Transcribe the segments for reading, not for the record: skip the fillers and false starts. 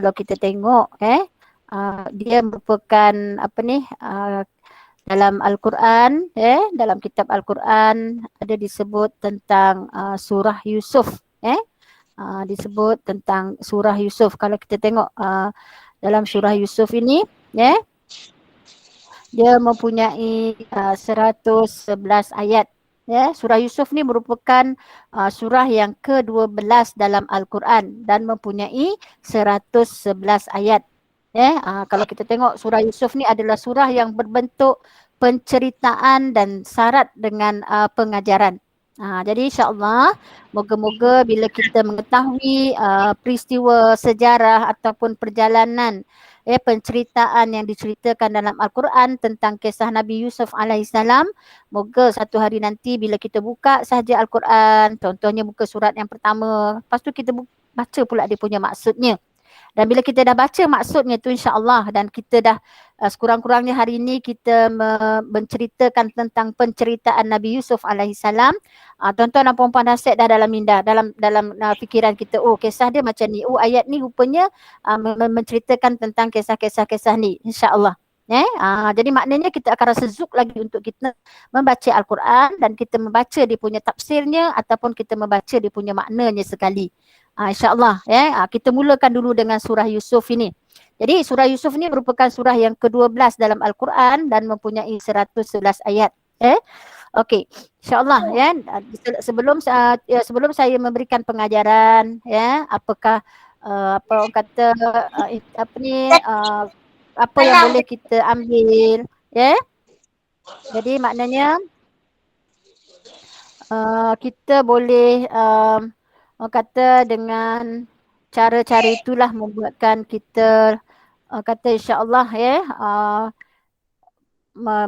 kalau kita tengok dia merupakan dalam Al-Quran, dalam kitab Al-Quran ada disebut tentang surah Yusuf, disebut tentang surah Yusuf. Kalau kita tengok dalam surah Yusuf ini, dia mempunyai 111 ayat. Surah Yusuf ni merupakan surah yang ke-12 dalam Al-Quran dan mempunyai 111 ayat. Kalau kita tengok surah Yusuf ni adalah surah yang berbentuk penceritaan dan syarat dengan pengajaran. Jadi insyaAllah moga-moga bila kita mengetahui peristiwa sejarah ataupun perjalanan penceritaan yang diceritakan dalam Al-Quran tentang kisah Nabi Yusuf alaihissalam, moga satu hari nanti bila kita buka sahaja Al-Quran, contohnya buka surat yang pertama, lepas tu kita baca pula dia punya maksudnya. Dan bila kita dah baca maksudnya tu insya-Allah dan kita dah sekurang-kurangnya hari ini kita menceritakan tentang penceritaan Nabi Yusuf alaihissalam, tuan-tuan dan puan-puan Dasyat dah dalam minda, dalam fikiran kita, oh kisah dia macam ni, oh ayat ni rupanya menceritakan tentang kisah-kisah ni insya-Allah. Jadi maknanya kita akan rasa zuk lagi untuk kita membaca Al-Quran dan kita membaca dia punya tafsirnya ataupun kita membaca dia punya maknanya sekali. InsyaAllah kita mulakan dulu dengan surah Yusuf ini. Jadi surah Yusuf ini merupakan surah yang ke-12 dalam Al-Quran dan mempunyai 111 ayat. Okey, insyaAllah sebelum saya memberikan pengajaran, apakah apa orang kata apa yang boleh kita ambil, jadi maknanya kita boleh orang kata dengan cara-cara itulah membuatkan kita kata insya-Allah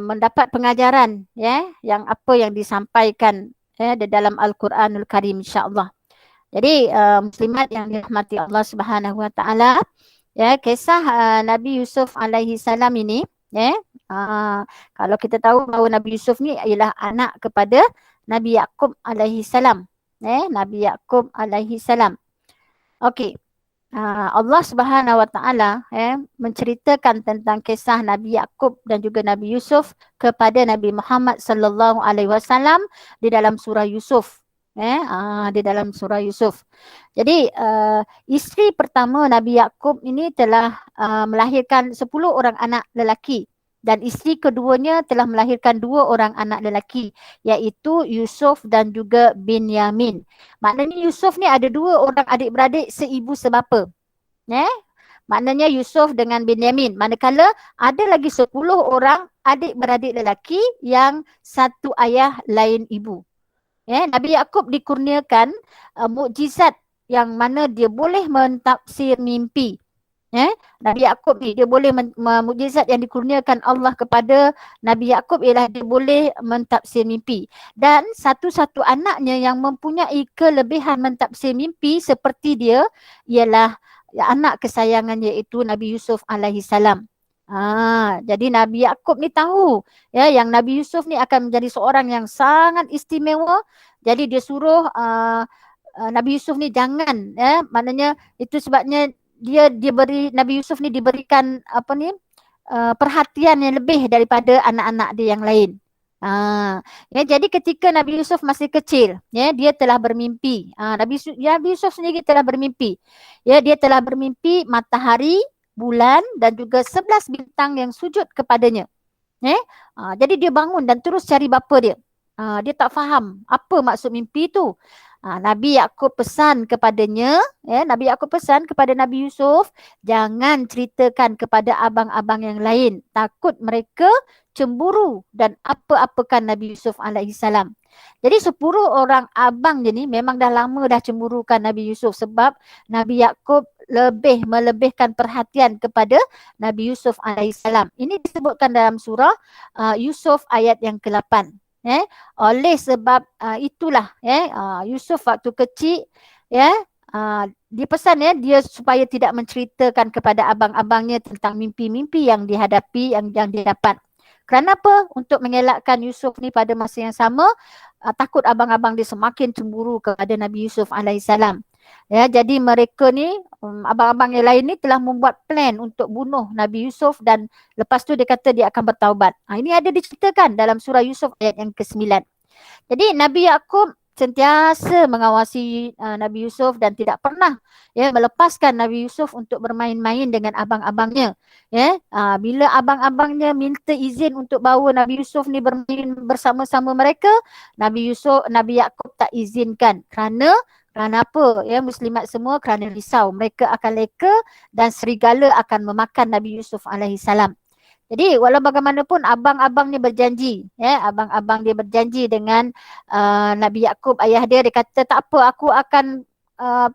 mendapat pengajaran yang apa yang disampaikan di dalam Al-Quranul Karim insya-Allah. Jadi muslimat yang dirahmati Allah Subhanahu Wa Taala, kisah Nabi Yusuf alaihi salam ini, kalau kita tahu bahawa Nabi Yusuf ni ialah anak kepada Nabi Yaqub alaihi salam. Nabi Yaqub alaihi salam. Okey. Allah Subhanahu Wa Taala menceritakan tentang kisah Nabi Yaqub dan juga Nabi Yusuf kepada Nabi Muhammad sallallahu alaihi wasallam di dalam surah Yusuf. Di dalam surah Yusuf. Jadi isteri pertama Nabi Yaqub ini telah melahirkan 10 orang anak lelaki. Dan isteri keduanya telah melahirkan 2 orang anak lelaki, iaitu Yusuf dan juga Binyamin. Maknanya Yusuf ni ada 2 orang adik-beradik seibu sebapa. Maknanya Yusuf dengan Binyamin. Manakala ada lagi 10 orang adik-beradik lelaki yang satu ayah lain ibu. Nabi Yaqub dikurniakan mukjizat yang mana dia boleh mentafsir mimpi. Nabi Yaqub ni dia boleh mukjizat yang dikurniakan Allah kepada Nabi Yaqub ialah dia boleh mentafsir mimpi. Dan satu-satu anaknya yang mempunyai kelebihan mentafsir mimpi seperti dia ialah anak kesayangannya iaitu Nabi Yusuf alaihi salam. Jadi Nabi Yaqub ni tahu yang Nabi Yusuf ni akan menjadi seorang yang sangat istimewa. Jadi dia suruh Nabi Yusuf ni jangan, maknanya itu sebabnya dia beri Nabi Yusuf ni diberikan perhatian yang lebih daripada anak-anak dia yang lain. Jadi ketika Nabi Yusuf masih kecil, dia telah bermimpi. Nabi Yusuf sendiri telah bermimpi. Dia telah bermimpi matahari, bulan dan juga 11 bintang yang sujud kepadanya. Jadi dia bangun dan terus cari bapa dia. Dia tak faham apa maksud mimpi tu. Nabi Yaqub pesan kepadanya, Nabi Yaqub pesan kepada Nabi Yusuf, jangan ceritakan kepada abang-abang yang lain, takut mereka cemburu dan apa-apakan Nabi Yusuf alaihissalam. Jadi 10 orang abang dia ni memang dah lama dah cemburukan Nabi Yusuf sebab Nabi Yaqub melebihkan perhatian kepada Nabi Yusuf alaihissalam. Ini disebutkan dalam surah Yusuf ayat yang ke-8. Oleh sebab itulah Yusuf waktu kecil dia pesan dia supaya tidak menceritakan kepada abang-abangnya tentang mimpi-mimpi yang dihadapi, yang dia dapat. Kerana apa? Untuk mengelakkan Yusuf ni pada masa yang sama takut abang-abang dia semakin cemburu kepada Nabi Yusuf alaihissalam. Ya, jadi mereka ni abang-abang yang lain ni telah membuat plan untuk bunuh Nabi Yusuf dan lepas tu dia kata dia akan bertaubat. Ini ada diceritakan dalam surah Yusuf ayat yang ke-9. Jadi Nabi Yakub sentiasa mengawasi Nabi Yusuf dan tidak pernah melepaskan Nabi Yusuf untuk bermain-main dengan abang-abangnya. Bila abang-abangnya minta izin untuk bawa Nabi Yusuf ni bermain bersama-sama mereka, Nabi Yakub tak izinkan. Kerana apa? Muslimat semua kerana risau mereka akan leka dan serigala akan memakan Nabi Yusuf alaihi salam. Jadi walau bagaimanapun abang-abang dia berjanji, abang-abang dia berjanji dengan Nabi Yakub ayah dia kata tak apa, aku akan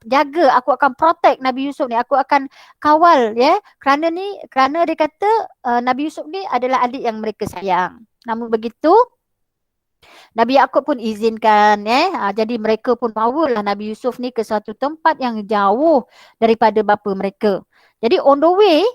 jaga, aku akan protect Nabi Yusuf ni, aku akan kawal kerana dia kata Nabi Yusuf ni adalah adik yang mereka sayang. Namun begitu Nabi Yakub pun izinkan jadi mereka pun bawalah Nabi Yusuf ni ke satu tempat yang jauh daripada bapa mereka. Jadi on the way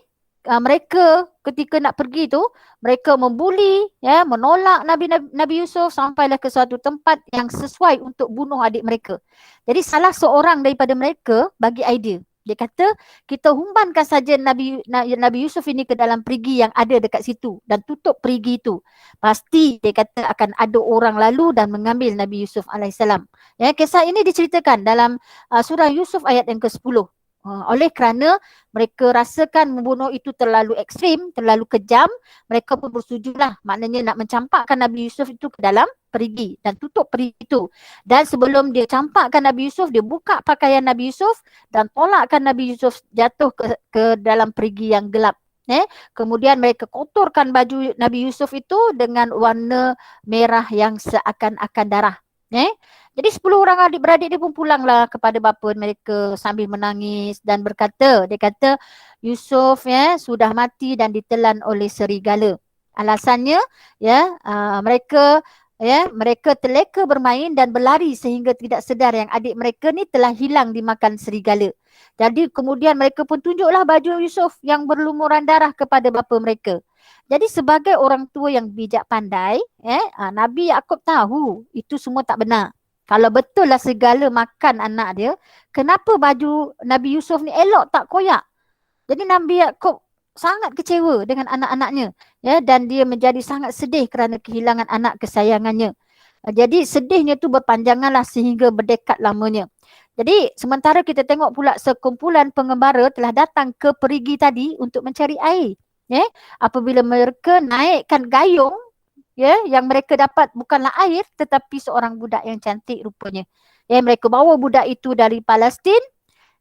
mereka ketika nak pergi tu mereka membuli menolak Nabi Yusuf sampailah ke suatu tempat yang sesuai untuk bunuh adik mereka. Jadi salah seorang daripada mereka bagi idea. Dia kata kita humbankan saja Nabi Yusuf ini ke dalam perigi yang ada dekat situ dan tutup perigi itu. Pasti dia kata akan ada orang lalu dan mengambil Nabi Yusuf alaihissalam. Kisah ini diceritakan dalam surah Yusuf ayat yang ke-10. Oleh kerana mereka rasakan membunuh itu terlalu ekstrim, terlalu kejam, mereka pun bersetujulah, maknanya nak mencampakkan Nabi Yusuf itu ke dalam perigi dan tutup perigi itu. Dan sebelum dia campakkan Nabi Yusuf, dia buka pakaian Nabi Yusuf dan tolakkan Nabi Yusuf jatuh ke dalam perigi yang gelap. Kemudian mereka kotorkan baju Nabi Yusuf itu dengan warna merah yang seakan-akan darah. Jadi 10 orang adik-beradik dia pun pulanglah kepada bapa mereka sambil menangis dan dia kata Yusuf sudah mati dan ditelan oleh serigala. Alasannya mereka terleka bermain dan berlari sehingga tidak sedar yang adik mereka ni telah hilang dimakan serigala. Jadi kemudian mereka pun tunjuklah baju Yusuf yang berlumuran darah kepada bapa mereka. Jadi sebagai orang tua yang bijak pandai, Nabi Yakub tahu itu semua tak benar. Kalau betul lah serigala makan anak dia, kenapa baju Nabi Yusuf ni elok tak koyak? Jadi Nabi Yakub sangat kecewa dengan anak-anaknya dan dia menjadi sangat sedih kerana kehilangan anak kesayangannya. Jadi sedihnya tu berpanjanganlah sehingga berdekat lamanya. Jadi sementara kita tengok pula sekumpulan pengembara telah datang ke perigi tadi untuk mencari air. Apabila mereka naikkan gayung yang mereka dapat bukanlah air tetapi seorang budak yang cantik rupanya. Mereka bawa budak itu dari Palestin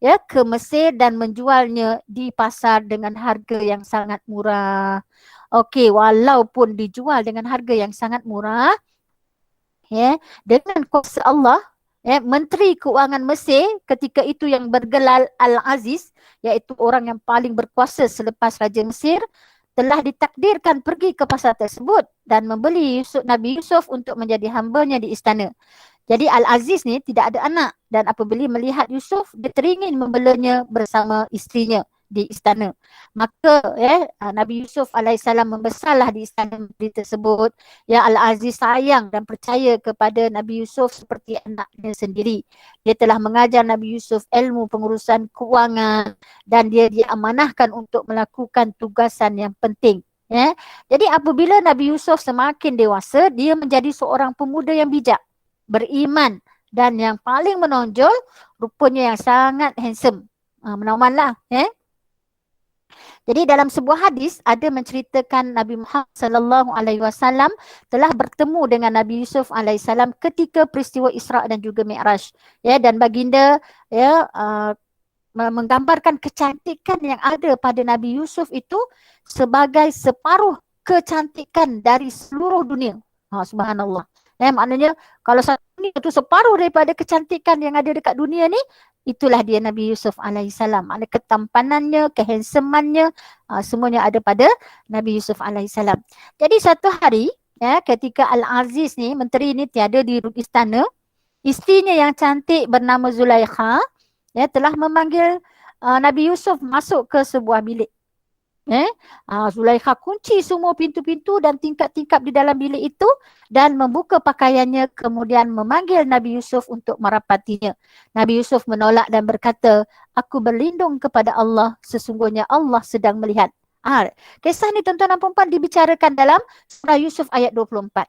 ke Mesir dan menjualnya di pasar dengan harga yang sangat murah. Okey, walaupun dijual dengan harga yang sangat murah, dengan kuasa Allah, Menteri Keuangan Mesir ketika itu yang bergelar Al-Aziz, iaitu orang yang paling berkuasa selepas Raja Mesir, telah ditakdirkan pergi ke pasar tersebut dan membeli Nabi Yusuf untuk menjadi hambanya di istana. Jadi Al-Aziz ni tidak ada anak dan apabila melihat Yusuf, dia teringin membelanya bersama isterinya di istana. Maka Nabi Yusuf alaihissalam membesarlah di istana tersebut. Al-Aziz sayang dan percaya kepada Nabi Yusuf seperti anaknya sendiri. Dia telah mengajar Nabi Yusuf ilmu pengurusan kewangan dan dia diamanahkan untuk melakukan tugasan yang penting. Jadi apabila Nabi Yusuf semakin dewasa, dia menjadi seorang pemuda yang bijak, beriman dan yang paling menonjol rupanya yang sangat handsome. Menawanlah. Jadi dalam sebuah hadis ada menceritakan Nabi Muhammad sallallahu alaihi wasallam telah bertemu dengan Nabi Yusuf alaihi salam ketika peristiwa Isra dan juga Mi'raj. Dan baginda menggambarkan kecantikan yang ada pada Nabi Yusuf itu sebagai separuh kecantikan dari seluruh dunia. Subhanallah. Maknanya kalau satu dunia itu separuh daripada kecantikan yang ada dekat dunia ni, itulah dia Nabi Yusuf alaihissalam. Ada ketampanannya, kehandsomannya, semuanya ada pada Nabi Yusuf alaihissalam. Jadi satu hari, ketika Al-Aziz ni, menteri ni tiada di istana, isterinya yang cantik bernama Zulaikha telah memanggil Nabi Yusuf masuk ke sebuah bilik. Zulaikha kunci semua pintu-pintu dan tingkap-tingkap di dalam bilik itu dan membuka pakaiannya, kemudian memanggil Nabi Yusuf untuk merapatinya. Nabi Yusuf menolak dan berkata, aku berlindung kepada Allah, sesungguhnya Allah sedang melihat. Kisah ni tuan-tuan dan puan-puan dibicarakan dalam surah Yusuf ayat 24.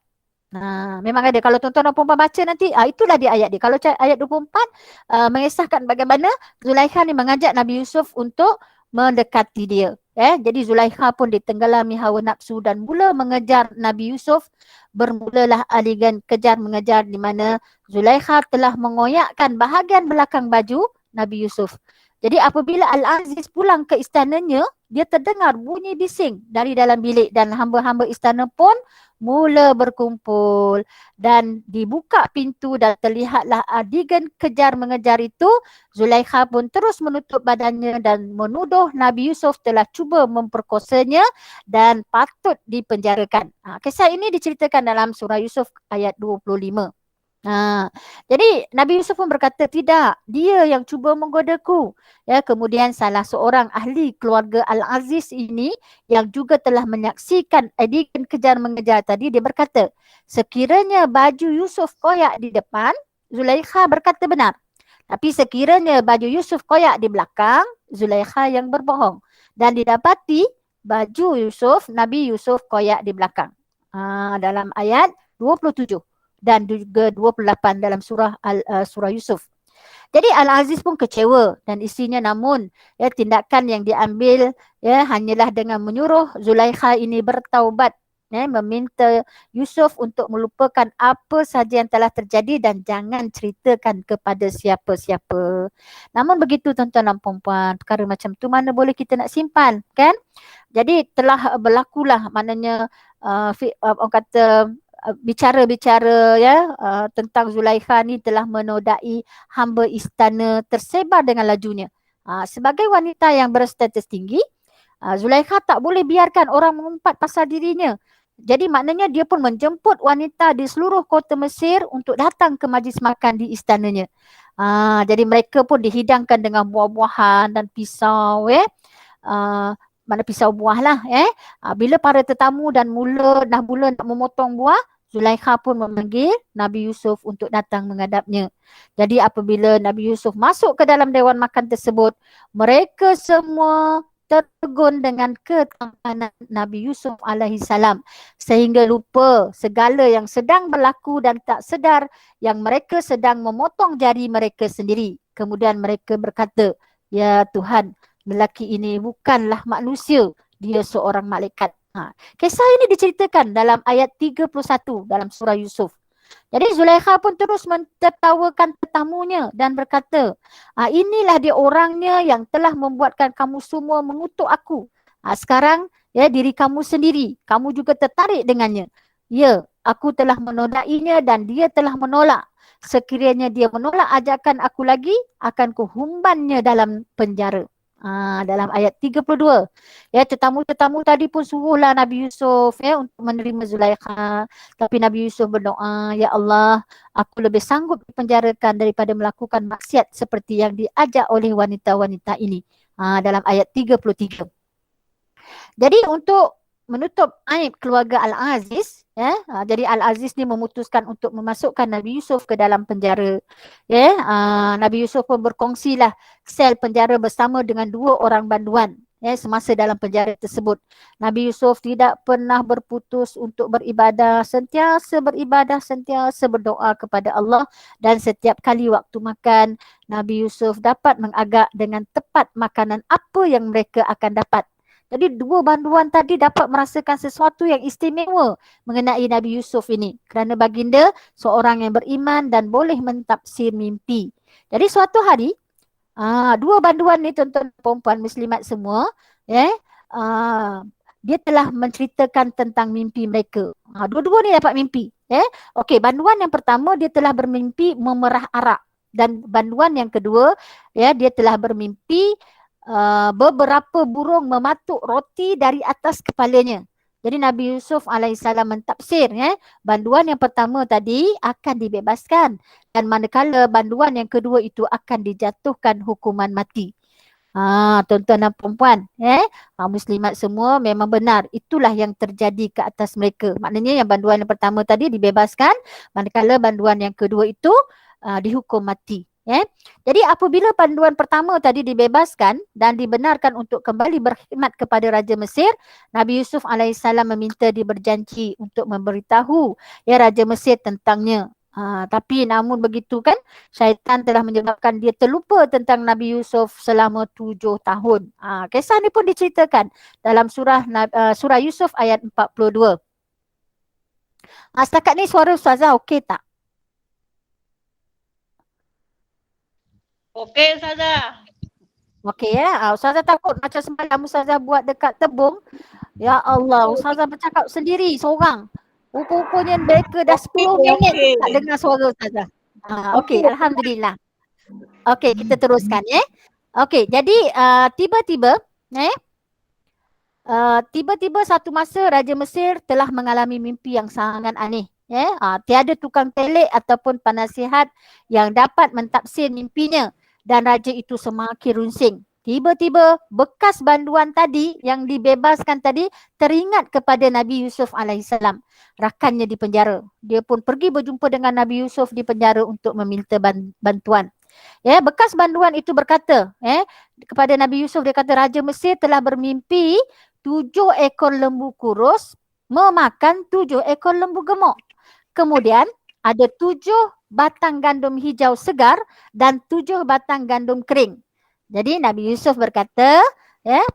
Memang ada. Kalau tuan-tuan dan puan-puan baca nanti, itulah dia ayat dia. Kalau ayat 24 mengisahkan bagaimana Zulaikha ni mengajak Nabi Yusuf untuk mendekati dia. Jadi Zulaikha pun ditenggelami hawa nafsu dan mula mengejar Nabi Yusuf. Bermulalah adegan kejar mengejar di mana Zulaikha telah mengoyakkan bahagian belakang baju Nabi Yusuf. Jadi apabila Al-Aziz pulang ke istananya, dia terdengar bunyi bising dari dalam bilik dan hamba-hamba istana pun mula berkumpul dan dibuka pintu dan terlihatlah adegan kejar mengejar itu. Zulaikha pun terus menutup badannya dan menuduh Nabi Yusuf telah cuba memperkosanya dan patut dipenjarakan. Kisah ini diceritakan dalam surah Yusuf ayat 25. Jadi Nabi Yusuf pun berkata, tidak, dia yang cuba menggodaku. Kemudian salah seorang ahli keluarga Al-Aziz ini yang juga telah menyaksikan adegan kejar mengejar tadi, dia berkata, sekiranya baju Yusuf koyak di depan, Zulaikha berkata benar. Tapi sekiranya baju Yusuf koyak di belakang, Zulaikha yang berbohong. Dan didapati baju Yusuf, Nabi Yusuf koyak di belakang. Dalam ayat 27 dan juga 28 dalam surah Yusuf. Jadi Al-Aziz pun kecewa dan isinya, namun tindakan yang diambil hanyalah dengan menyuruh Zulaikha ini bertaubat, meminta Yusuf untuk melupakan apa saja yang telah terjadi dan jangan ceritakan kepada siapa-siapa. Namun begitu tuan-tuan dan puan-puan, perkara macam tu mana boleh kita nak simpan, kan? Jadi telah berlakulah, maknanya orang kata bicara-bicara tentang Zulaikha ni telah menodai hamba istana tersebar dengan lajunya. Sebagai wanita yang berstatus tinggi, Zulaikha tak boleh biarkan orang mengumpat pasal dirinya. Jadi maknanya dia pun menjemput wanita di seluruh kota Mesir untuk datang ke majlis makan di istananya. Jadi mereka pun dihidangkan dengan buah-buahan dan pisau. Mana pisau buah lah. Bila para tetamu dan mula nak memotong buah, Zulaikha pun memanggil Nabi Yusuf untuk datang menghadapnya. Jadi apabila Nabi Yusuf masuk ke dalam dewan makan tersebut, mereka semua tertegun dengan ketampanan Nabi Yusuf alaihissalam sehingga lupa segala yang sedang berlaku dan tak sedar yang mereka sedang memotong jari mereka sendiri. Kemudian mereka berkata, ya Tuhan, lelaki ini bukanlah manusia, dia seorang malaikat. Kisah ini diceritakan dalam ayat 31 dalam surah Yusuf. Jadi Zulaikha pun terus mentertawakan tetamunya dan berkata, inilah dia orangnya yang telah membuatkan kamu semua mengutuk aku. Sekarang diri kamu sendiri, kamu juga tertarik dengannya. Ya, aku telah menodainya dan dia telah menolak. Sekiranya dia menolak ajakan aku lagi, akan kuhumbannya dalam penjara. Dalam ayat 32. Tetamu-tetamu tadi pun suruhlah Nabi Yusuf untuk menerima Zulaikha. Tapi Nabi Yusuf berdoa, ya Allah, aku lebih sanggup dipenjarakan daripada melakukan maksiat seperti yang diajak oleh wanita-wanita ini. Dalam ayat 33. Jadi untuk menutup aib keluarga Al-Aziz, jadi Al-Aziz ni memutuskan untuk memasukkan Nabi Yusuf ke dalam penjara. Nabi Yusuf pun berkongsilah sel penjara bersama dengan 2 orang banduan semasa dalam penjara tersebut. Nabi Yusuf tidak pernah berputus untuk beribadah, sentiasa berdoa kepada Allah, dan setiap kali waktu makan, Nabi Yusuf dapat mengagak dengan tepat makanan apa yang mereka akan dapat. Jadi 2 banduan tadi dapat merasakan sesuatu yang istimewa mengenai Nabi Yusuf ini. Kerana baginda seorang yang beriman dan boleh mentafsir mimpi. Jadi suatu hari, 2 banduan ni tuan-tuan perempuan muslimat semua, dia telah menceritakan tentang mimpi mereka. Dua-dua ni dapat mimpi. Okey, banduan yang pertama dia telah bermimpi memerah arak. Dan banduan yang kedua, dia telah bermimpi beberapa burung mematuk roti dari atas kepalanya. Jadi Nabi Yusuf alaihissalam mentafsir, banduan yang pertama tadi akan dibebaskan dan manakala banduan yang kedua itu akan dijatuhkan hukuman mati. Tuan-tuan dan puan-puan, muslimat semua memang benar. Itulah yang terjadi ke atas mereka. Maknanya yang banduan yang pertama tadi dibebaskan, manakala banduan yang kedua itu dihukum mati. Jadi apabila banduan pertama tadi dibebaskan dan dibenarkan untuk kembali berkhidmat kepada Raja Mesir, Nabi Yusuf alaihissalam meminta dia berjanji untuk memberitahu Raja Mesir tentangnya. Tapi namun begitu kan, syaitan telah menyebabkan dia terlupa tentang Nabi Yusuf selama 7 tahun. Kisah ni pun diceritakan dalam surah Yusuf ayat 42. Setakat ni suara Ustazah okey tak? Okey Ustazah. Okey Ustazah takut macam semalam Ustazah buat dekat Tebung. Ya Allah, Ustazah bercakap sendiri seorang. Rupa-rupanya mereka dah 10 minit tak dengar suara Ustazah. Okey, Alhamdulillah. Okey, kita teruskan Okey, jadi tiba-tiba tiba-tiba satu masa Raja Mesir telah mengalami mimpi yang sangat aneh. Tiada tukang telik ataupun penasihat yang dapat mentafsir mimpinya dan raja itu semakin runsing. Tiba-tiba bekas banduan tadi yang dibebaskan tadi teringat kepada Nabi Yusuf alaihissalam. Rakannya di penjara. Dia pun pergi berjumpa dengan Nabi Yusuf di penjara untuk meminta bantuan. Bekas banduan itu berkata kepada Nabi Yusuf, dia kata Raja Mesir telah bermimpi 7 ekor lembu kurus memakan 7 ekor lembu gemuk. Kemudian ada 7 batang gandum hijau segar dan 7 batang gandum kering. Jadi Nabi Yusuf berkata,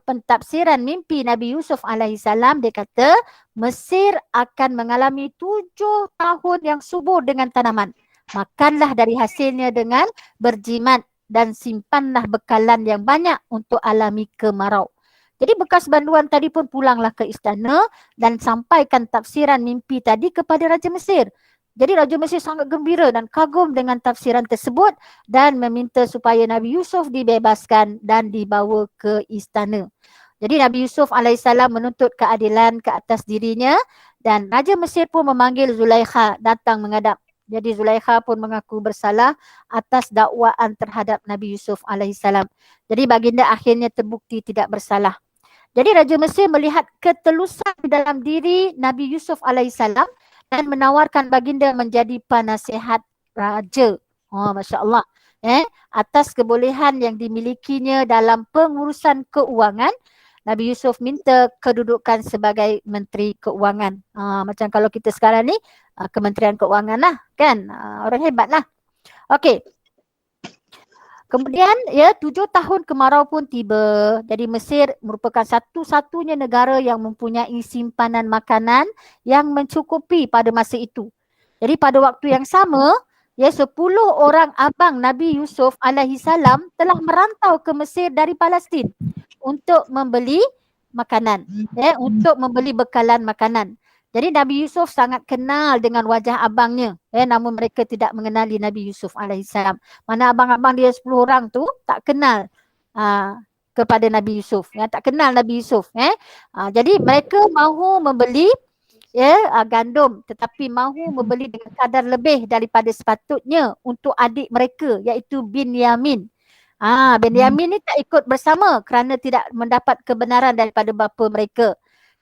pentafsiran mimpi Nabi Yusuf alaihissalam, dia kata Mesir akan mengalami 7 tahun yang subur dengan tanaman. Makanlah dari hasilnya dengan berjimat dan simpanlah bekalan yang banyak untuk alami kemarau. Jadi bekas banduan tadi pun pulanglah ke istana dan sampaikan tafsiran mimpi tadi kepada Raja Mesir. Jadi Raja Mesir sangat gembira dan kagum dengan tafsiran tersebut dan meminta supaya Nabi Yusuf dibebaskan dan dibawa ke istana. Jadi Nabi Yusuf alaihissalam menuntut keadilan ke atas dirinya dan Raja Mesir pun memanggil Zulaikha datang menghadap. Jadi Zulaikha pun mengaku bersalah atas dakwaan terhadap Nabi Yusuf alaihissalam. Jadi baginda akhirnya terbukti tidak bersalah. Jadi Raja Mesir melihat ketelusan dalam diri Nabi Yusuf alaihissalam dan menawarkan baginda menjadi penasihat raja. Masya Allah. Atas kebolehan yang dimilikinya dalam pengurusan keuangan, Nabi Yusuf minta kedudukan sebagai Menteri Keuangan. Macam kalau kita sekarang ni, Kementerian Keuangan lah kan. Orang hebat lah. Okey. Kemudian 7 tahun kemarau pun tiba. Jadi Mesir merupakan satu-satunya negara yang mempunyai simpanan makanan yang mencukupi pada masa itu. Jadi pada waktu yang sama, 10 orang abang Nabi Yusuf alaihissalam telah merantau ke Mesir dari Palestin untuk membeli makanan, untuk membeli bekalan makanan. Jadi Nabi Yusuf sangat kenal dengan wajah abangnya, namun mereka tidak mengenali Nabi Yusuf alaihissalam. Mana abang-abang dia 10 orang tu tak kenal kepada Nabi Yusuf, tak kenal Nabi Yusuf. Jadi mereka mahu membeli gandum, tetapi mahu membeli dengan kadar lebih daripada sepatutnya untuk adik mereka, iaitu Binyamin. Binyamin ni tak ikut bersama kerana tidak mendapat kebenaran daripada bapa mereka.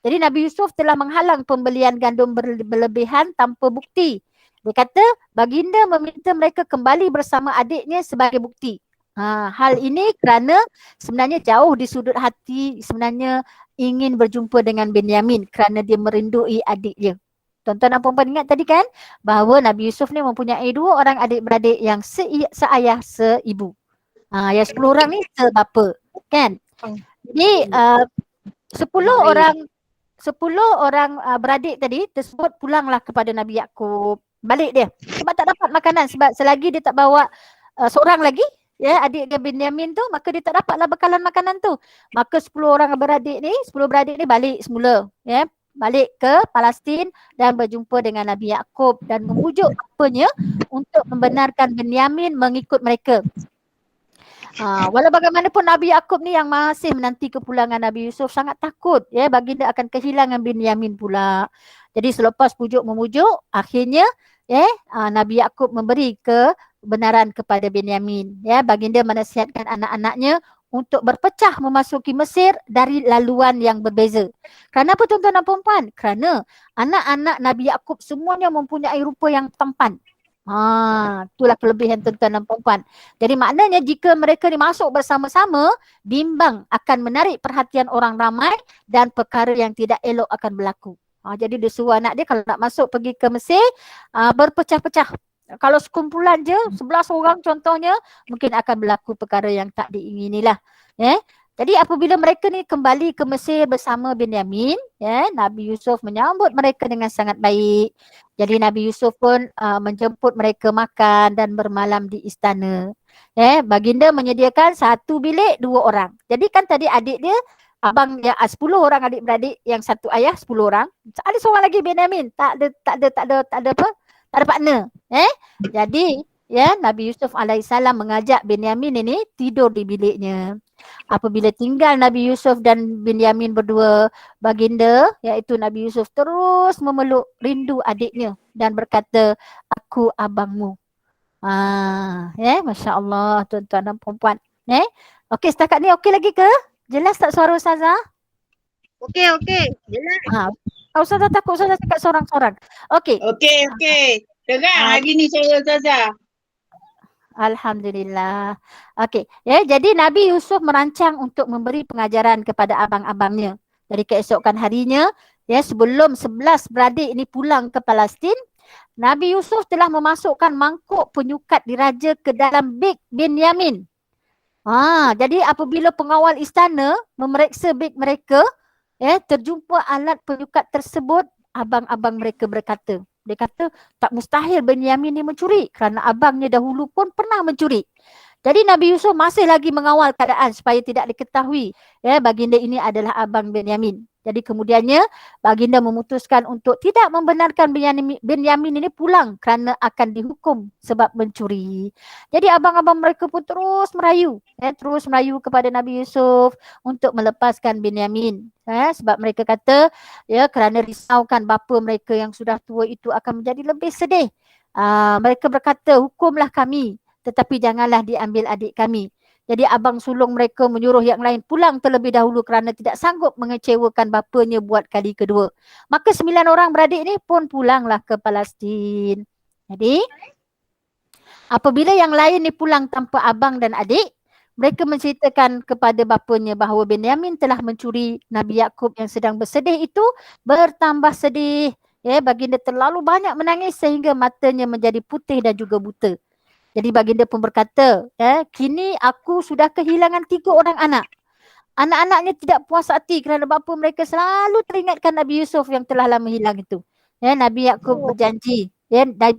Jadi Nabi Yusuf telah menghalang pembelian gandum berlebihan tanpa bukti. Dia kata baginda meminta mereka kembali bersama adiknya sebagai bukti. Hal ini kerana sebenarnya jauh di sudut hati sebenarnya ingin berjumpa dengan Binyamin kerana dia merindui adik dia. Tuan-tuan dan puan-puan ingat tadi kan bahawa Nabi Yusuf ni mempunyai 2 orang adik-beradik yang seayah seibu. Yang 10 orang ni sebapa kan. Jadi 10 orang beradik tadi tersebut pulanglah kepada Nabi Yaqub. Balik dia sebab tak dapat makanan, sebab selagi dia tak bawa seorang lagi adik dia Binyamin tu, maka dia tak dapatlah bekalan makanan tu. Maka 10 beradik ni balik semula, balik ke Palestin dan berjumpa dengan Nabi Yaqub dan memujuk bapanya untuk membenarkan Binyamin mengikut mereka. Walau bagaimanapun Nabi Yaqub ni yang masih menanti kepulangan Nabi Yusuf sangat takut baginda akan kehilangan Binyamin pula. Jadi selepas pujuk memujuk, akhirnya Nabi Yaqub memberi kebenaran kepada Binyamin. Baginda menasihatkan anak-anaknya untuk berpecah memasuki Mesir dari laluan yang berbeza. Kerana apa tuan-tuan dan puan-puan? Kerana anak-anak Nabi Yaakob semuanya mempunyai rupa yang tampan. Itulah kelebihan tuan-tuan dan puan-puan. Jadi maknanya jika mereka ni masuk bersama-sama, bimbang akan menarik perhatian orang ramai dan perkara yang tidak elok akan berlaku. Jadi dia suruh anak dia kalau nak masuk pergi ke Mesir, berpecah-pecah. Kalau sekumpulan je, 11 orang contohnya, mungkin akan berlaku perkara yang tak diinginilah. Jadi apabila mereka ni kembali ke Mesir bersama Binyamin, Nabi Yusuf menyambut mereka dengan sangat baik. Jadi Nabi Yusuf pun menjemput mereka makan dan bermalam di istana. Baginda menyediakan satu bilik 2 orang. Jadi kan tadi adik dia, abang dia 10 orang adik-beradik, yang satu ayah 10 orang. Ada seorang lagi Binyamin, tak ada partner. Jadi Nabi Yusuf alaihissalam mengajak Binyamin ini tidur di biliknya. Apabila tinggal Nabi Yusuf dan Binyamin berdua, baginda iaitu Nabi Yusuf terus memeluk rindu adiknya dan berkata, aku abangmu. Masya Allah tuan-tuan dan puan-puan. Okey, setakat ni okey lagi ke? Jelas tak suara Ustazah? Okey, jelas. Ustazah takut Ustazah cakap seorang-seorang. Okey. Okey. Dengar hari ni suara Ustazah. Alhamdulillah. Okey. Jadi Nabi Yusuf merancang untuk memberi pengajaran kepada abang-abangnya. Jadi keesokan harinya, sebelum 11 beradik ini pulang ke Palestin, Nabi Yusuf telah memasukkan mangkuk penyukat diraja ke dalam beg Binyamin. Jadi apabila pengawal istana memeriksa beg mereka, terjumpa alat penyukat tersebut, abang-abang mereka berkata, dia kata tak mustahil Binyamin ni mencuri kerana abangnya dahulu pun pernah mencuri. Jadi Nabi Yusuf masih lagi mengawal keadaan supaya tidak diketahui baginda ini adalah abang Binyamin. Jadi kemudiannya baginda memutuskan untuk tidak membenarkan Binyamin ini pulang kerana akan dihukum sebab mencuri. Jadi abang-abang mereka pun terus merayu kepada Nabi Yusuf untuk melepaskan Binyamin. Sebab mereka kata kerana risaukan bapa mereka yang sudah tua itu akan menjadi lebih sedih. Mereka berkata, hukumlah kami tetapi janganlah diambil adik kami. Jadi abang sulung mereka menyuruh yang lain pulang terlebih dahulu kerana tidak sanggup mengecewakan bapanya buat kali kedua. Maka 9 orang beradik ni pun pulanglah ke Palestin. Jadi apabila yang lain ni pulang tanpa abang dan adik, mereka menceritakan kepada bapanya bahawa Binyamin telah mencuri. Nabi Yaakob yang sedang bersedih itu bertambah sedih. Baginda terlalu banyak menangis sehingga matanya menjadi putih dan juga buta. Jadi baginda pun berkata, kini aku sudah kehilangan 3 orang anak. Anak-anaknya tidak puas hati kerana bapa mereka selalu teringatkan Nabi Yusuf yang telah lama hilang itu. Nabi Yaakob berjanji.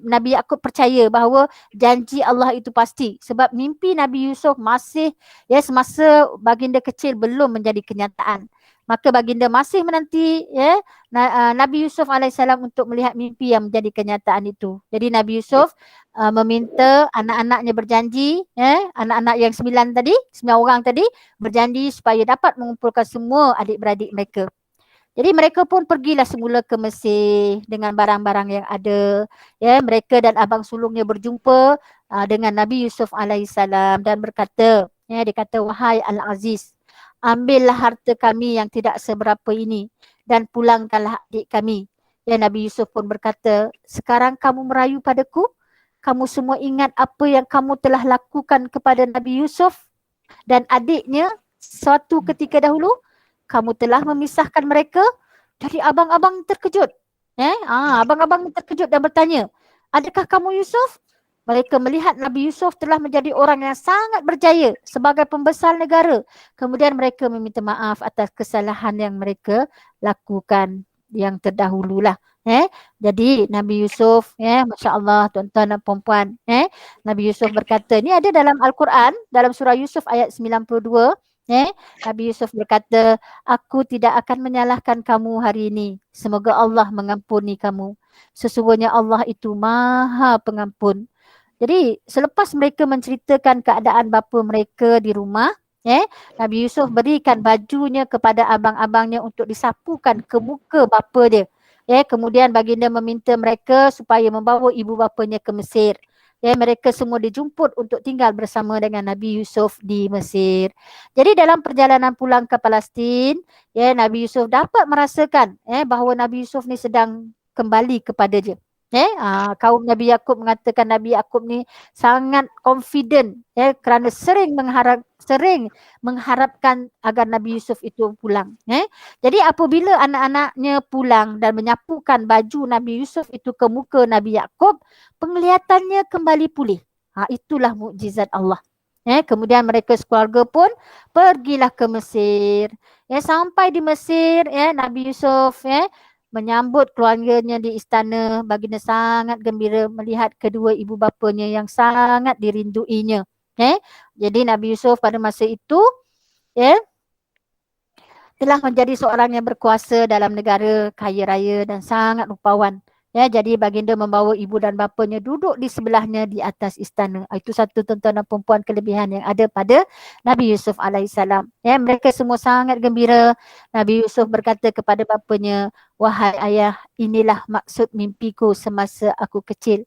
Nabi Yaakob percaya bahawa janji Allah itu pasti. Sebab mimpi Nabi Yusuf masih semasa baginda kecil belum menjadi kenyataan. Maka baginda masih menanti Nabi Yusuf alaihissalam untuk melihat mimpi yang menjadi kenyataan itu. Jadi Nabi Yusuf meminta anak-anaknya berjanji, anak-anak yang 9 orang tadi berjanji supaya dapat mengumpulkan semua adik-beradik mereka. Jadi mereka pun pergilah semula ke Mesir dengan barang-barang yang ada. Mereka dan abang sulungnya berjumpa dengan Nabi Yusuf alaihissalam dan berkata, dia kata, wahai Al-Aziz, ambillah harta kami yang tidak seberapa ini dan pulangkanlah adik kami. Nabi Yusuf pun berkata, sekarang kamu merayu padaku? Kamu semua ingat apa yang kamu telah lakukan kepada Nabi Yusuf dan adiknya suatu ketika dahulu? Kamu telah memisahkan mereka. Jadi abang-abang terkejut. Abang-abang terkejut dan bertanya, adakah kamu Yusuf? Mereka melihat Nabi Yusuf telah menjadi orang yang sangat berjaya sebagai pembesar negara. Kemudian mereka meminta maaf atas kesalahan yang mereka lakukan yang terdahululah. Jadi Nabi Yusuf, Masya Allah tuan-tuan dan puan-puan, Nabi Yusuf berkata, ini ada dalam Al-Quran, dalam surah Yusuf ayat 92, Nabi Yusuf berkata, aku tidak akan menyalahkan kamu hari ini. Semoga Allah mengampuni kamu. Sesungguhnya Allah itu Maha Pengampun. Jadi selepas mereka menceritakan keadaan bapa mereka di rumah, Nabi Yusuf berikan bajunya kepada abang-abangnya untuk disapukan ke muka bapa dia. Kemudian baginda meminta mereka supaya membawa ibu bapanya ke Mesir. Ya, mereka semua dijemput untuk tinggal bersama dengan Nabi Yusuf di Mesir. Jadi dalam perjalanan pulang ke Palestin, ya Nabi Yusuf dapat merasakan bahawa Nabi Yusuf ni sedang kembali kepada dia. Kaum Nabi Yakub mengatakan Nabi Yakub ni sangat confident kerana sering mengharapkan agar Nabi Yusuf itu pulang. Jadi apabila anak-anaknya pulang dan menyapukan baju Nabi Yusuf itu ke muka Nabi Yakub, penglihatannya kembali pulih. Itulah mukjizat Allah. Kemudian mereka sekeluarga pun pergilah ke Mesir. Sampai di Mesir, Nabi Yusuf menyambut keluarganya di istana. Baginda sangat gembira melihat kedua ibu bapanya yang sangat dirinduinya. Jadi Nabi Yusuf pada masa itu telah menjadi seorang yang berkuasa dalam negara kaya raya dan sangat rupawan. Jadi baginda membawa ibu dan bapanya duduk di sebelahnya di atas istana. Itu satu tuan-tuan dan perempuan kelebihan yang ada pada Nabi Yusuf alaihissalam. Mereka semua sangat gembira. Nabi Yusuf berkata kepada bapanya, "Wahai ayah, inilah maksud mimpiku semasa aku kecil.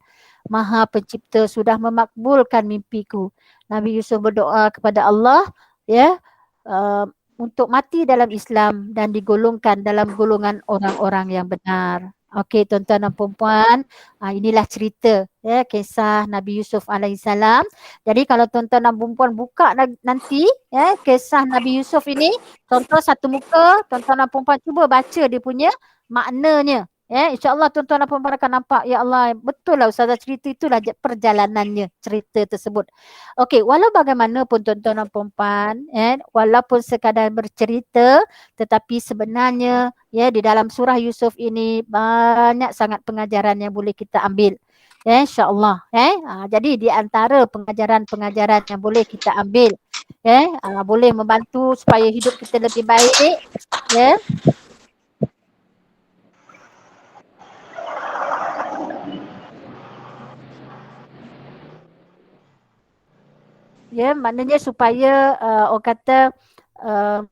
Maha Pencipta sudah memakbulkan mimpiku." Nabi Yusuf berdoa kepada Allah, untuk mati dalam Islam dan digolongkan dalam golongan orang-orang yang benar. Okey, tuan-tuan dan puan-puan, inilah cerita kisah Nabi Yusuf alaihissalam. Jadi kalau tuan-tuan dan puan-puan buka nanti kisah Nabi Yusuf ini, contoh satu muka, tuan-tuan dan puan-puan cuba baca dia punya maknanya. InsyaAllah tuan-tuan dan puan-puan akan nampak, ya Allah, betul lah Ustazah cerita itulah perjalanannya, cerita tersebut. Okey, walau bagaimanapun tuan-tuan dan puan-puan, walaupun sekadar bercerita, tetapi sebenarnya di dalam surah Yusuf ini banyak sangat pengajaran yang boleh kita ambil. InsyaAllah. Jadi di antara pengajaran-pengajaran yang boleh kita ambil, boleh membantu supaya hidup kita lebih baik. Maknanya supaya orang kata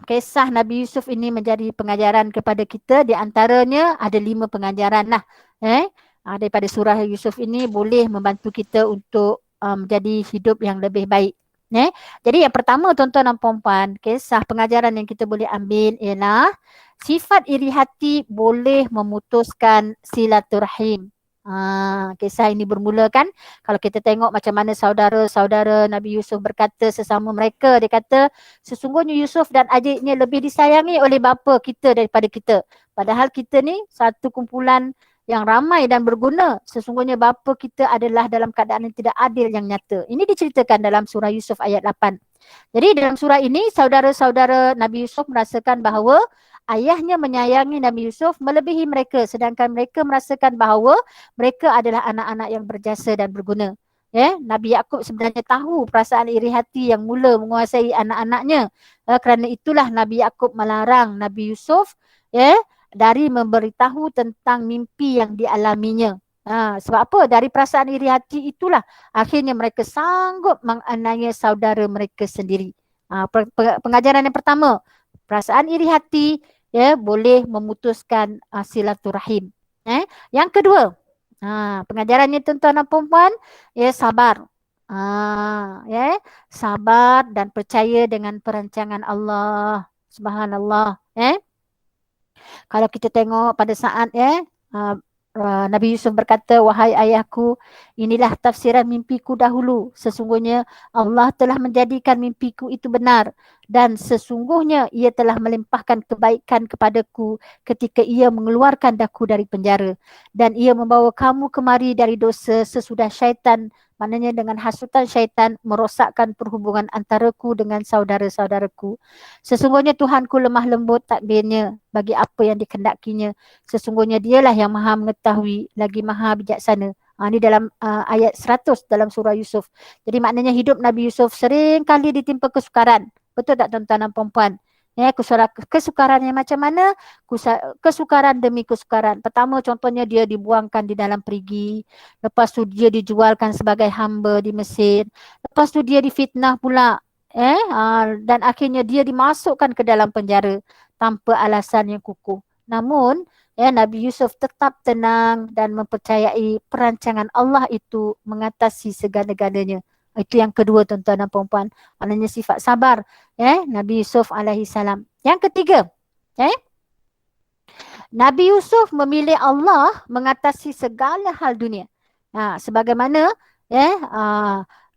kisah Nabi Yusuf ini menjadi pengajaran kepada kita. Di antaranya ada 5 pengajaran lah. Daripada surah Yusuf ini boleh membantu kita untuk menjadi hidup yang lebih baik. Jadi yang pertama tuan-tuan dan puan-puan, kisah pengajaran yang kita boleh ambil ialah sifat iri hati boleh memutuskan silaturahim. Kisah ini bermula kan, kalau kita tengok macam mana saudara-saudara Nabi Yusuf berkata sesama mereka, dia kata sesungguhnya Yusuf dan adiknya lebih disayangi oleh bapa kita daripada kita. Padahal kita ni satu kumpulan yang ramai dan berguna. Sesungguhnya bapa kita adalah dalam keadaan yang tidak adil yang nyata. Ini diceritakan dalam surah Yusuf ayat 8. Jadi dalam surah ini saudara-saudara Nabi Yusuf merasakan bahawa ayahnya menyayangi Nabi Yusuf melebihi mereka, sedangkan mereka merasakan bahawa mereka adalah anak-anak yang berjasa dan berguna. Nabi Yakub sebenarnya tahu perasaan iri hati yang mula menguasai anak-anaknya. Kerana itulah Nabi Yakub melarang Nabi Yusuf dari memberitahu tentang mimpi yang dialaminya. Sebab apa? Dari perasaan iri hati itulah akhirnya mereka sanggup menganiaya saudara mereka sendiri. Pengajaran yang pertama, perasaan iri hati boleh memutuskan silaturahim. Yang kedua, pengajarannya tuan-tuan dan puan-puan, sabar. Sabar dan percaya dengan perancangan Allah. Subhanallah. Kalau kita tengok pada saat Nabi Yusuf berkata, "Wahai ayahku, inilah tafsiran mimpiku dahulu. Sesungguhnya Allah telah menjadikan mimpiku itu benar dan sesungguhnya ia telah melimpahkan kebaikan kepadaku ketika ia mengeluarkan daku dari penjara dan ia membawa kamu kemari dari dosa sesudah syaitan." Maknanya dengan hasutan syaitan merosakkan perhubungan antaraku dengan saudara-saudaraku. Sesungguhnya Tuhanku lemah lembut takdirnya bagi apa yang dikehendakinya. Sesungguhnya dialah yang maha mengetahui lagi maha bijaksana. Ini dalam ayat 100 dalam surah Yusuf. Jadi maknanya hidup Nabi Yusuf sering kali ditimpa kesukaran. Betul tak tuan-tuan dan puan-puan? Kesukaran yang macam mana? Kesukaran demi kesukaran. Pertama contohnya dia dibuangkan di dalam perigi. Lepas tu dia dijualkan sebagai hamba di Mesir. Lepas tu dia difitnah pula. Dan akhirnya dia dimasukkan ke dalam penjara tanpa alasan yang kukuh. Namun Nabi Yusuf tetap tenang dan mempercayai perancangan Allah itu mengatasi segala-galanya. Itu yang kedua, tuan-tuan dan puan-puan. Maknanya sifat sabar Nabi Yusuf alaihi salam. Yang ketiga, Nabi Yusuf memilih Allah mengatasi segala hal dunia. Sebagaimana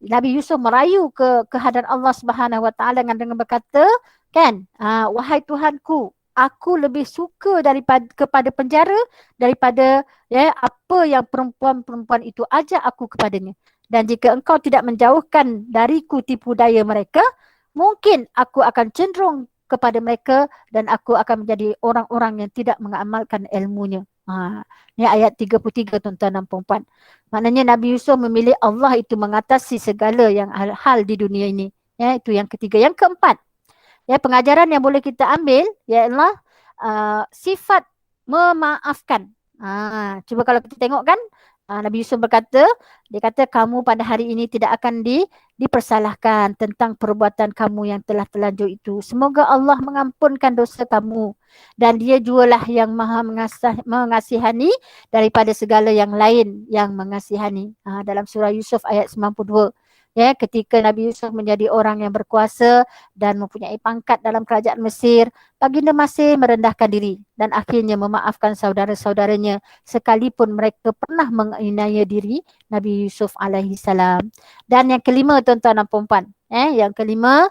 Nabi Yusuf merayu ke hadarat Allah Subhanahu Wa Taala dengan berkata, kan, wahai Tuhanku, aku lebih suka kepada penjara daripada apa yang perempuan-perempuan itu ajak aku kepadanya. Dan jika engkau tidak menjauhkan dariku tipu daya mereka, mungkin aku akan cenderung kepada mereka dan aku akan menjadi orang-orang yang tidak mengamalkan ilmunya. Ini ayat 33, tuan-tuan dan puan-puan. Maknanya Nabi Yusuf memilih Allah itu mengatasi segala yang hal di dunia ini. Itu yang ketiga. Yang keempat, pengajaran yang boleh kita ambil ialah sifat memaafkan. Cuba kalau kita tengok kan, Nabi Yusuf berkata, dia kata kamu pada hari ini tidak akan dipersalahkan tentang perbuatan kamu yang telah terlanjur itu. Semoga Allah mengampunkan dosa kamu dan dia jualah yang maha mengasihani daripada segala yang lain yang mengasihani. Dalam surah Yusuf ayat 92. Ketika Nabi Yusuf menjadi orang yang berkuasa dan mempunyai pangkat dalam kerajaan Mesir, baginda masih merendahkan diri dan akhirnya memaafkan saudara-saudaranya sekalipun mereka pernah menganiaya diri Nabi Yusuf alaihi salam. Dan yang kelima, tuan-tuan dan puan-puan, yang kelima,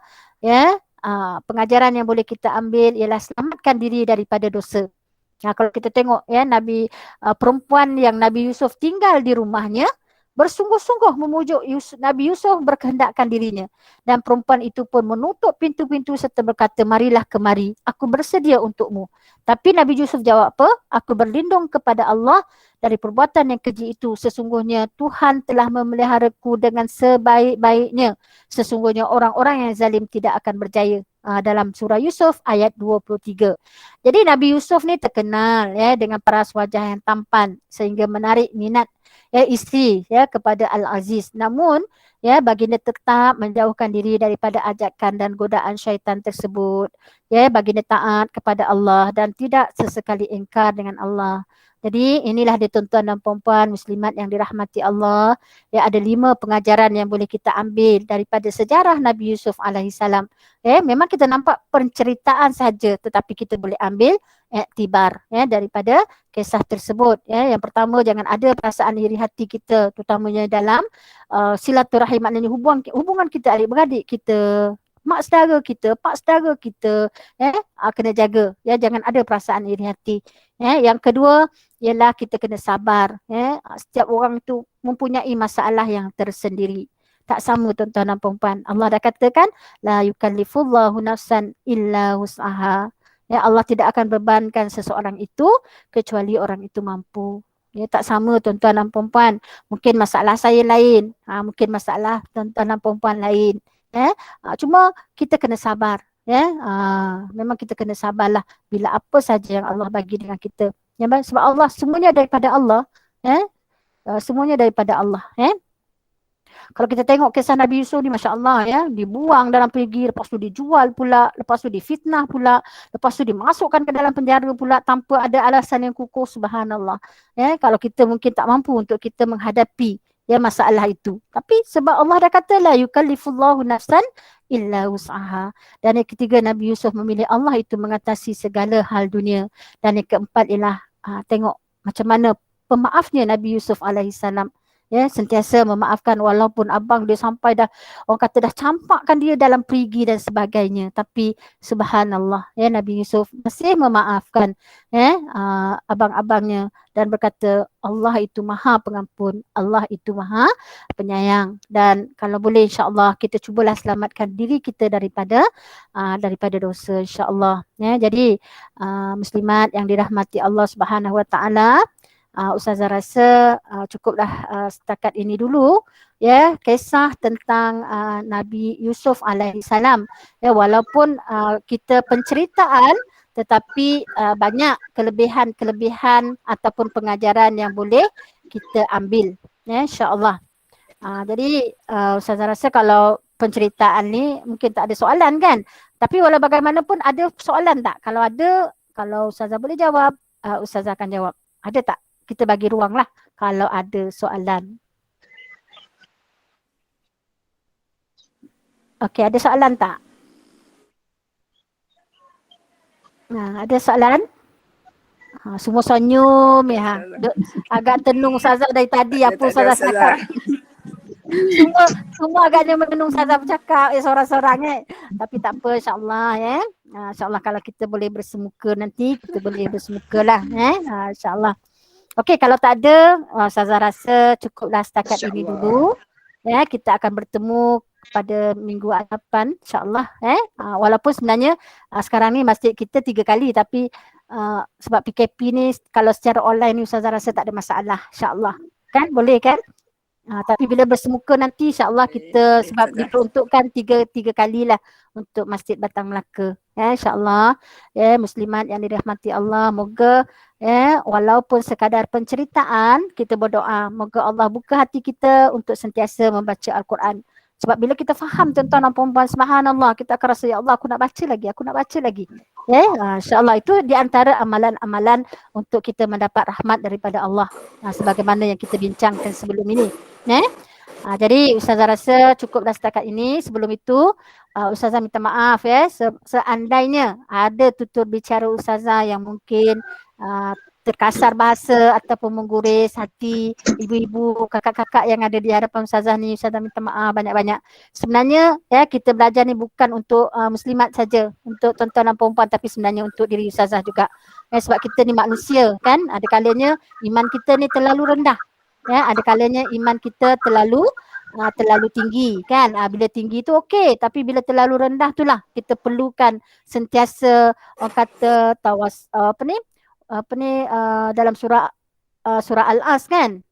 pengajaran yang boleh kita ambil ialah selamatkan diri daripada dosa. Kalau kita tengok Nabi perempuan yang Nabi Yusuf tinggal di rumahnya bersungguh-sungguh memujuk Nabi Yusuf berkehendakkan dirinya. Dan perempuan itu pun menutup pintu-pintu serta berkata, marilah kemari, aku bersedia untukmu. Tapi Nabi Yusuf jawab apa? Aku berlindung kepada Allah dari perbuatan yang keji itu. Sesungguhnya Tuhan telah memeliharaku dengan sebaik-baiknya. Sesungguhnya orang-orang yang zalim tidak akan berjaya. Dalam surah Yusuf ayat 23. Jadi Nabi Yusuf ni terkenal dengan paras wajah yang tampan sehingga menarik minat isteri kepada Al-Aziz. Namun baginda tetap menjauhkan diri daripada ajakan dan godaan syaitan tersebut. Baginda taat kepada Allah dan tidak sesekali ingkar dengan Allah. Jadi inilah dia, tuan-tuan dan puan-puan muslimat yang dirahmati Allah. Ada 5 pengajaran yang boleh kita ambil daripada sejarah Nabi Yusuf alaihi salam. Memang kita nampak penceritaan saja, tetapi kita boleh ambil iktibar daripada kisah tersebut. Yang pertama, jangan ada perasaan iri hati kita, terutamanya dalam silaturahim, maknanya hubungan kita adik-beradik kita, mak saudara kita, pak saudara kita, kena jaga. Jangan ada perasaan iri hati. Yang kedua ialah kita kena sabar. Setiap orang tu mempunyai masalah yang tersendiri. Tak sama, tuan-tuan dan puan-puan. Allah dah katakan, la yukallifullahu nafsan illa wus'aha. Allah tidak akan bebankan seseorang itu kecuali orang itu mampu. Tak sama, tuan-tuan dan puan-puan. Mungkin masalah saya lain, mungkin masalah tuan-tuan dan puan-puan lain. Cuma kita kena sabar. Memang kita kena sabarlah bila apa saja yang Allah bagi dengan kita. Sebab Allah, semuanya daripada Allah. Semuanya daripada Allah. Kalau kita tengok kisah Nabi Yusuf ni, Masya Allah dibuang dalam perigi, lepas tu dijual pula, lepas tu difitnah pula, lepas tu dimasukkan ke dalam penjara pula tanpa ada alasan yang kukuh, subhanallah. Kalau kita mungkin tak mampu untuk kita menghadapi masalah itu. Tapi sebab Allah dah kata, la yukallifullahu nafsan illa wus'aha. Dan yang ketiga, Nabi Yusuf memilih Allah itu mengatasi segala hal dunia. Dan yang keempat ialah tengok macam mana pemaafnya Nabi Yusuf alaihi salam. Sentiasa memaafkan walaupun abang dia sampai dah, orang kata dah campakkan dia dalam perigi dan sebagainya. Tapi subhanallah, Nabi Yusuf masih memaafkan abang-abangnya dan berkata, Allah itu maha pengampun, Allah itu maha penyayang. Dan kalau boleh, insyaAllah kita cubalah selamatkan diri kita daripada dosa, insyaAllah. Jadi muslimat yang dirahmati Allah Subhanahu Wa Taala, Ustazah rasa cukuplah setakat ini dulu kisah tentang Nabi Yusuf alaihi salam. Walaupun kita penceritaan, tetapi banyak kelebihan-kelebihan ataupun pengajaran yang boleh kita ambil, insya-Allah. Jadi Ustazah rasa kalau penceritaan ni mungkin tak ada soalan kan, tapi walau bagaimanapun ada soalan tak? Kalau ada, kalau Ustazah boleh jawab. Ustazah akan jawab. Ada tak? Kita bagi ruang lah kalau ada soalan. Okey, ada soalan tak? Ada soalan? Semua senyum ya. Agak tenung Ustazah dari tadi apa Ustazah cakap. Semua agaknya menenung Ustazah bercakap seorang-seorang. Tapi tak apa, insyaAllah ya. InsyaAllah kalau kita boleh bersemuka nanti, kita boleh bersemuka lah. InsyaAllah. Okey, kalau tak ada, Ustazah rasa cukuplah setakat ini dulu. Ya, kita akan bertemu pada minggu hadapan, insyaAllah. Walaupun sebenarnya sekarang ni masjid kita 3 kali, tapi sebab PKP ni kalau secara online ni Ustazah rasa tak ada masalah, insyaAllah. Kan, boleh kan? Tapi bila bersemuka nanti insyaAllah kita sebab diperuntukkan tiga kali lah untuk Masjid Batang Melaka. InsyaAllah muslimat yang dirahmati Allah, moga walaupun sekadar penceritaan kita berdoa, moga Allah buka hati kita untuk sentiasa membaca Al-Quran. Sebab bila kita faham tuan-tuan dan puan-puan, subhanallah, kita akan rasa, ya Allah, aku nak baca lagi. InsyaAllah itu di antara amalan-amalan untuk kita mendapat rahmat daripada Allah. Sebagaimana yang kita bincangkan sebelum ini. Jadi Ustazah rasa cukuplah setakat ini. Sebelum itu Ustazah minta maaf seandainya ada tutur bicara Ustazah yang mungkin terkasar bahasa ataupun mengguris hati ibu-ibu, kakak-kakak yang ada di hadapan Ustazah ni, Ustazah minta maaf banyak-banyak. Sebenarnya kita belajar ni bukan untuk muslimat saja, untuk tuan-tuan dan perempuan, tapi sebenarnya untuk diri Ustazah juga. Sebab kita ni manusia kan, ada kalanya iman kita ni terlalu rendah. Ada kalanya iman kita terlalu tinggi kan. Bila tinggi tu okey, tapi bila terlalu rendah itulah kita perlukan sentiasa kata dalam surah Al-As kan.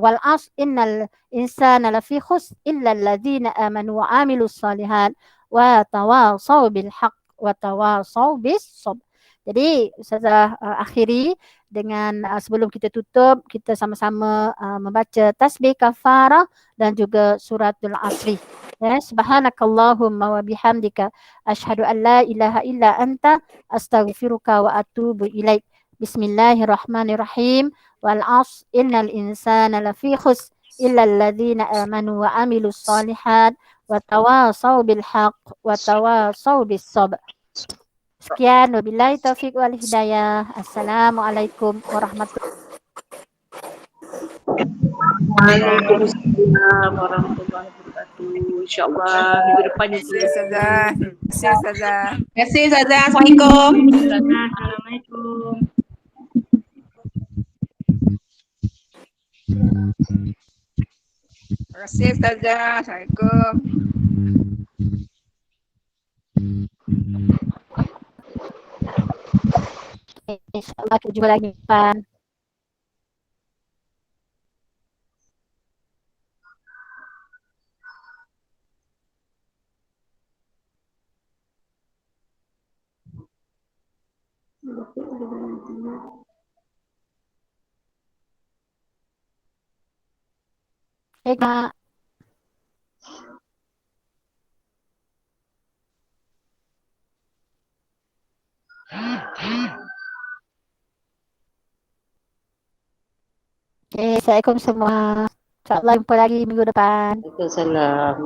Wal as innal insana lafi khus illa alladzina amanu wa amilus salihat wa tawasau bil haqq wa tawasau bis sabr. Jadi Ustazah akhiri dengan sebelum kita tutup, kita sama-sama membaca tasbih kafarah dan juga suratul asri. Subhanakallahumma wa bihamdika asyhadu an la ilaha illa anta astaghfiruka wa atubu ilaik. Bismillahirrahmanirrahim. Wal 'asr innal insana lafi khusr illa alladzina amanu wa amilus solihat wa tawasau bil haqq wa tawasau bis sabr. Sekian, wabillahi taufiq wal hidayah. Assalamualaikum warahmatullahi Waalaikumsalam warahmatullahi wabarakatuh. InsyaAllah minggu depan ya. Terima kasih Ustazah. Terima kasih Ustazah. Assalamualaikum. Assalamualaikum. Terima kasih Ustazah. Assalamualaikum. InsyaAllah kita jumpa lagi depan. Kak. Assalamualaikum semua. InsyaAllah jumpa lagi minggu depan. Waalaikumsalam.